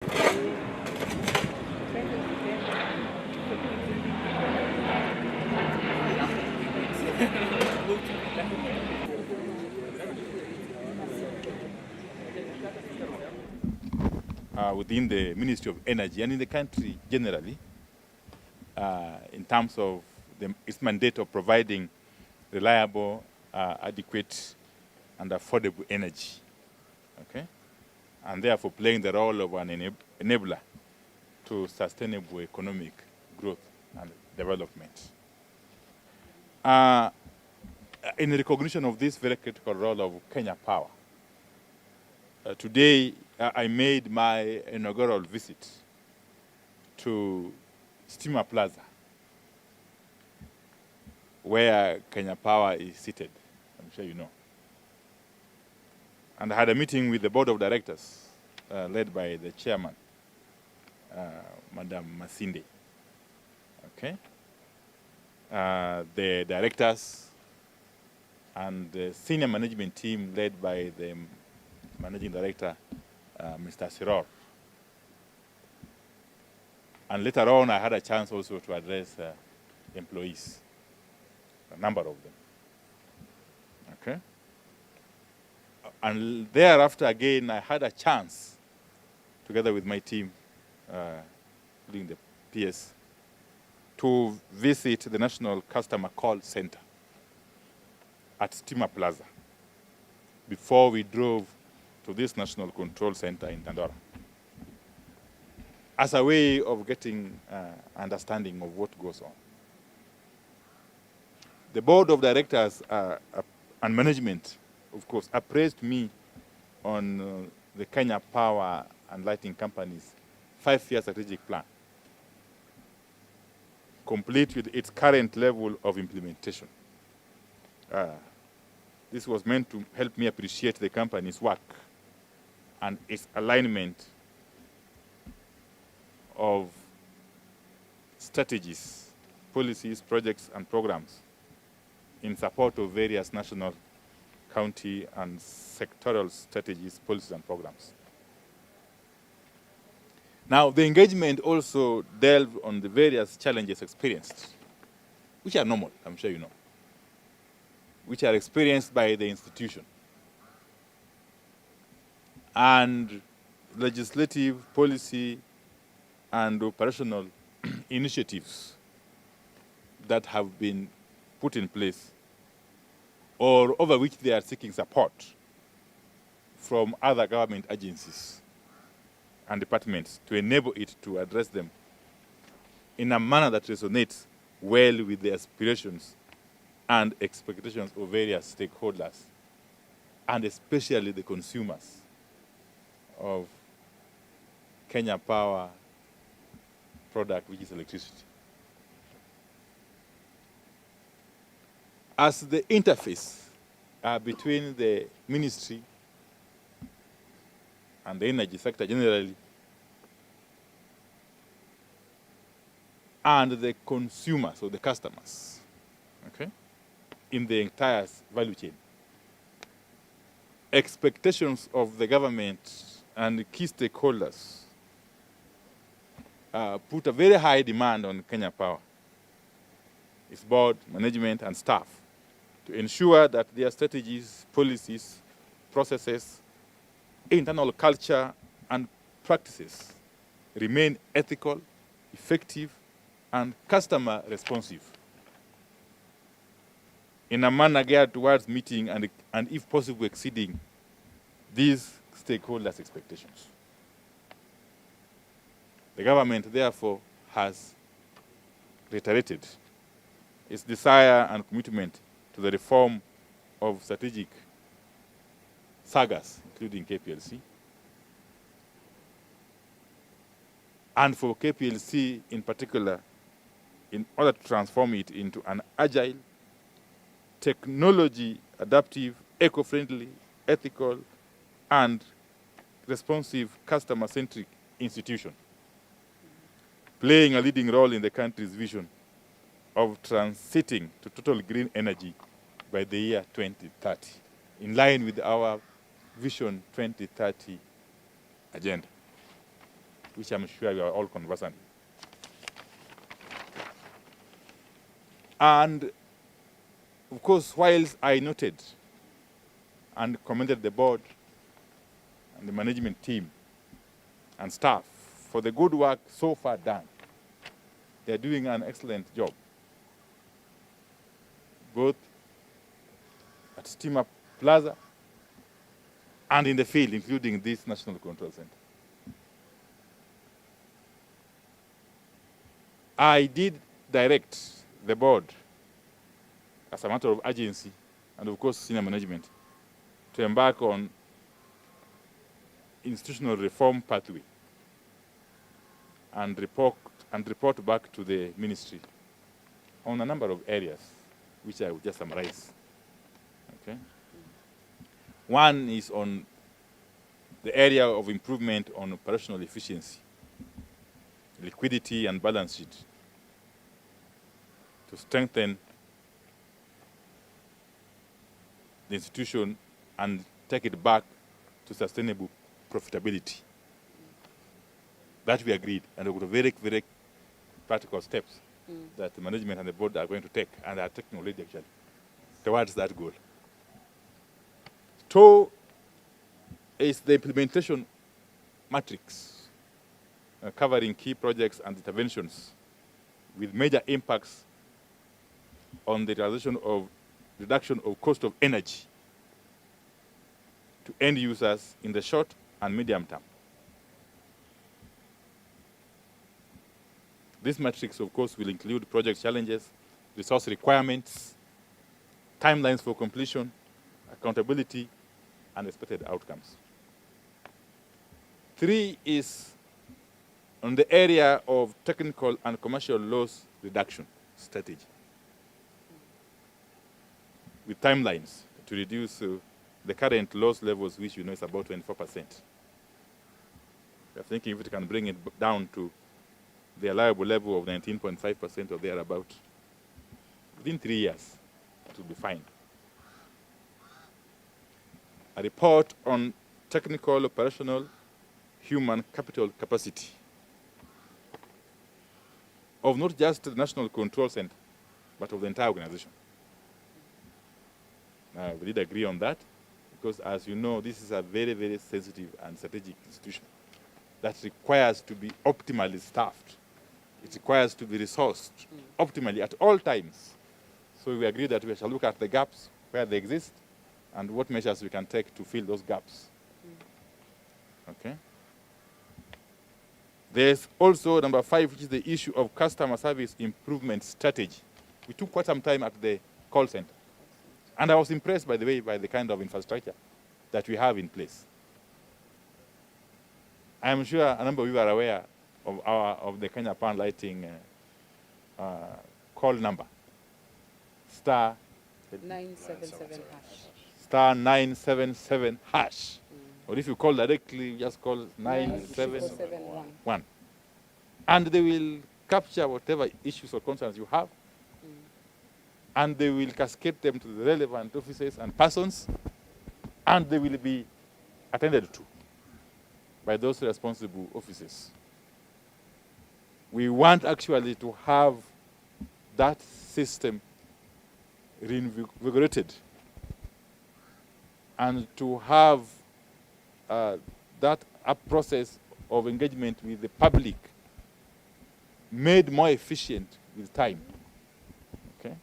Within the Ministry of Energy and in the country generally, in terms of its mandate of providing reliable, adequate, and affordable energy, okay? And therefore playing the role of an enabler to sustainable economic growth and development. In recognition of this very critical role of Kenya Power, today I made my inaugural visit to Stima Plaza, where Kenya Power is seated, I'm sure you know. And I had a meeting with the board of directors, led by the chairman, Madam Masinde. Okay? The directors and the senior management team led by the managing director, Mr. Siror. And later on, I had a chance also to address employees, a number of them. Okay? And thereafter, again, I had a chance, together with my team, including the PS, to visit the National Customer Call Center at Stima Plaza before we drove to this National Control Center in Dandora, as a way of getting understanding of what goes on. The board of directors and management, of course, appraised me on the Kenya Power and Lighting Company's 5-year strategic plan, complete with its current level of implementation. This was meant to help me appreciate the company's work and its alignment of strategies, policies, projects, and programs in support of various national, county, and sectoral strategies, policies, and programs. Now, the engagement also delved on the various challenges experienced, which are normal, I'm sure you know, which are experienced by the institution, and legislative, policy, and operational initiatives that have been put in place or over which they are seeking support from other government agencies and departments to enable it to address them in a manner that resonates well with the aspirations and expectations of various stakeholders, and especially the consumers of Kenya Power product, which is electricity. As the interface between the ministry and the energy sector generally and the consumers or the customers, okay, in the entire value chain, expectations of the government and key stakeholders put a very high demand on Kenya Power, its board, management, and staff, to ensure that their strategies, policies, processes, internal culture, and practices remain ethical, effective, and customer responsive, in a manner geared towards meeting and if possible, exceeding these stakeholders' expectations. The government, therefore, has reiterated its desire and commitment to the reform of strategic sagas, including KPLC, and for KPLC in particular, in order to transform it into an agile, technology adaptive, eco-friendly, ethical, and responsive, customer-centric institution, playing a leading role in the country's vision of transiting to total green energy by the year 2030, in line with our Vision 2030 agenda. which I'm sure you are all conversant with. And of course, whilst I noted and commended the board and the management team and staff for the good work so far done, they're doing an excellent job, both at Steamer Plaza and in the field, including this National Control Center. I did direct the board as a matter of urgency, and of course senior management, to embark on institutional reform pathway and report back to the ministry on a number of areas, which I will just summarize. Okay? One is on the area of improvement on operational efficiency, liquidity and balance sheet, to strengthen the institution and take it back to sustainable profitability. That we agreed, and we got very, very practical steps that the management and the board are going to take, and are taking already actually, towards that goal. Two is the implementation matrix, covering key projects and interventions with major impacts on the reduction of cost of energy to end users in the short and medium term. This matrix, of course, will include project challenges, resource requirements, timelines for completion, accountability, and expected outcomes. Three is on the area of technical and commercial loss reduction strategy, with timelines to reduce the current loss levels, which you know is about 24%. We are thinking if it can bring it down to the allowable level of 19.5% or thereabout, within 3 years, it will be fine. A report on technical, operational, human capital capacity of not just the National Control Center, but of the entire organization. We did agree on that, because as you know, this is a very, very sensitive and strategic institution that requires to be optimally staffed. It requires to be resourced optimally at all times. So we agreed that we shall look at the gaps where they exist and what measures we can take to fill those gaps. Okay? There's also number 5, which is the issue of customer service improvement strategy. We took quite some time at the call center. And I was impressed, by the way, by the kind of infrastructure that we have in place. I am sure a number of you are aware of the Kenya Power Lighting call number, star 977 hash. Star 977 hash. Or if you call directly, just call 9771. And they will capture whatever issues or concerns you have, and they will cascade them to the relevant officers and persons, and they will be attended to by those responsible officers. We want actually to have that system reinvigorated and to have that process of engagement with the public made more efficient with time. Okay?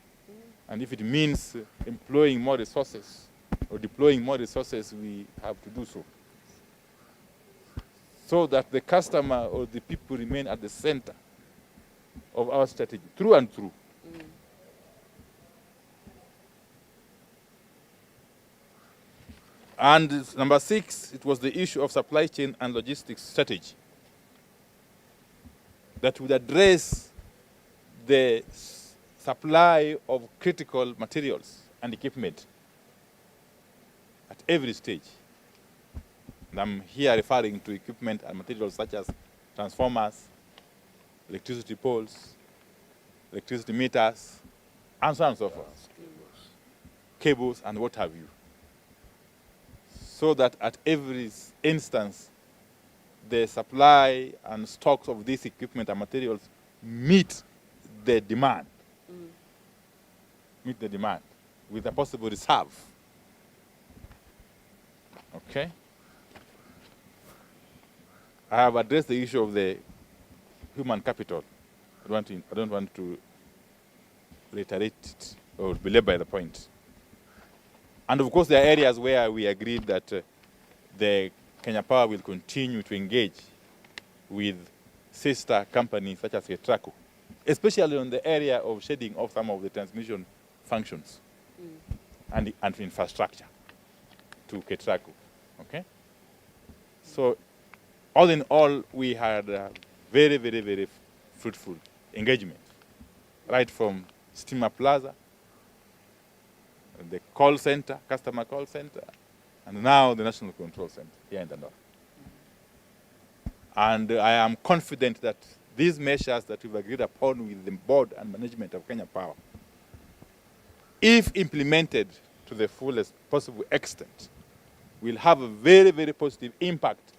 And if it means employing more resources or deploying more resources, we have to do so, so that the customer or the people remain at the center of our strategy, through and through. And number 6, it was the issue of supply chain and logistics strategy that would address the supply of critical materials and equipment at every stage. And I'm here referring to equipment and materials such as transformers, electricity poles, electricity meters, and so on and so forth. Cables and what have you. So that at every instance, the supply and stocks of this equipment and materials meet the demand. Meet the demand with a possible reserve. Okay? I have addressed the issue of the human capital. I don't want to reiterate it or belabor the point. And of course, there are areas where we agreed that the Kenya Power will continue to engage with sister companies such as Ketraco, especially on the area of shedding off some of the transmission functions and infrastructure to Ketraco. Okay? So, all in all, we had a very, very, very fruitful engagement, right from Steamer Plaza, the call center, customer call center, and now the National Control Center here in the north. And I am confident that these measures that we've agreed upon with the board and management of Kenya Power, if implemented to the fullest possible extent, will have a very, very positive impact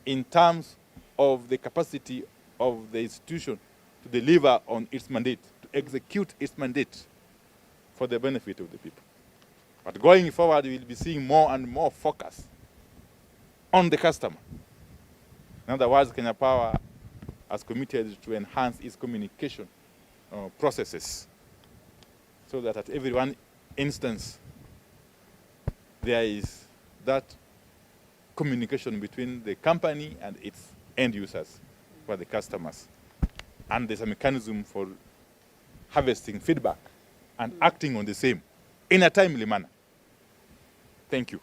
in terms of the capacity of the institution to deliver on its mandate, to execute its mandate for the benefit of the people. But going forward, we'll be seeing more and more focus on the customer. In other words, Kenya Power has committed to enhance its communication processes so that at every one instance, there is that communication between the company and its end users, for the customers. And there's a mechanism for harvesting feedback and acting on the same in a timely manner. Thank you.